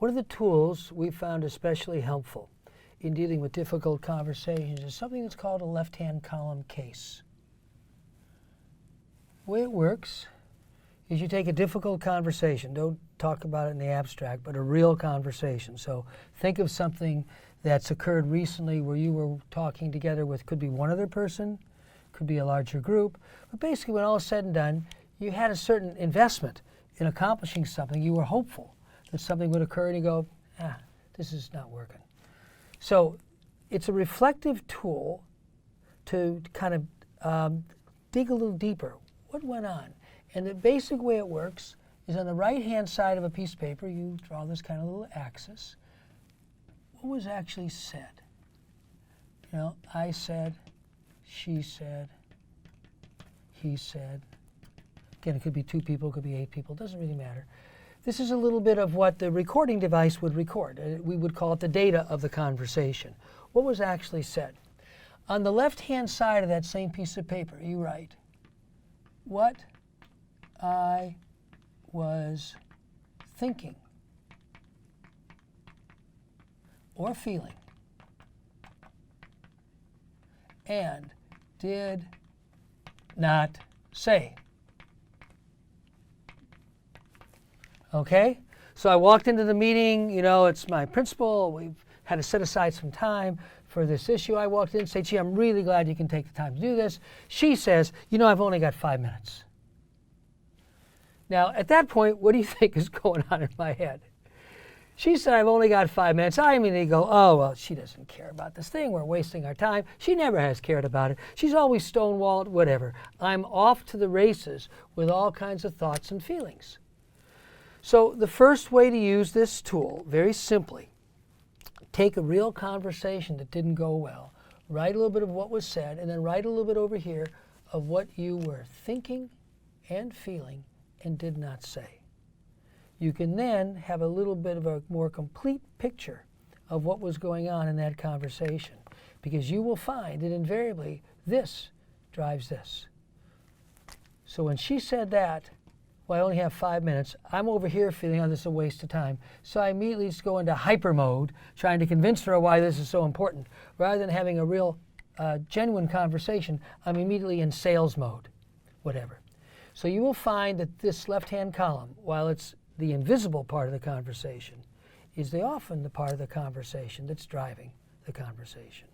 One of the tools we found especially helpful in dealing with difficult conversations is something that's called a left-hand column case. The way it works is you take a difficult conversation, don't talk about it in the abstract, but a real conversation. So think of something that's occurred recently where you were talking together with, could be one other person, could be a larger group, but basically when all is said and done, you had a certain investment in accomplishing something. You were hopeful that something would occur and you go, this is not working. So it's a reflective tool to kind of dig a little deeper. What went on? And the basic way it works is on the right-hand side of a piece of paper, you draw this kind of little axis. What was actually said? You know, I said, she said, he said. Again, it could be 2 people, it could be 8 people, it doesn't really matter. This is a little bit of what the recording device would record. We would call it the data of the conversation. What was actually said? On the left-hand side of that same piece of paper, you write, what I was thinking or feeling and did not say. Okay? So I walked into the meeting, you know, it's my principal, we've had to set aside some time for this issue. I walked in and said, gee, I'm really glad you can take the time to do this. She says, you know, I've only got 5 minutes. Now, at that point, what do you think is going on in my head? She said, I've only got 5 minutes. I immediately go, oh, well, she doesn't care about this thing. We're wasting our time. She never has cared about it. She's always stonewalled, whatever. I'm off to the races with all kinds of thoughts and feelings. So the first way to use this tool, very simply, take a real conversation that didn't go well, write a little bit of what was said, and then write a little bit over here of what you were thinking and feeling and did not say. You can then have a little bit of a more complete picture of what was going on in that conversation, because you will find that invariably this drives this. So when she said that, well, I only have 5 minutes, I'm over here feeling, oh, this is a waste of time. So I immediately just go into hyper mode, trying to convince her why this is so important. Rather than having a real genuine conversation, I'm immediately in sales mode, whatever. So you will find that this left-hand column, while it's the invisible part of the conversation, is often the part of the conversation that's driving the conversation.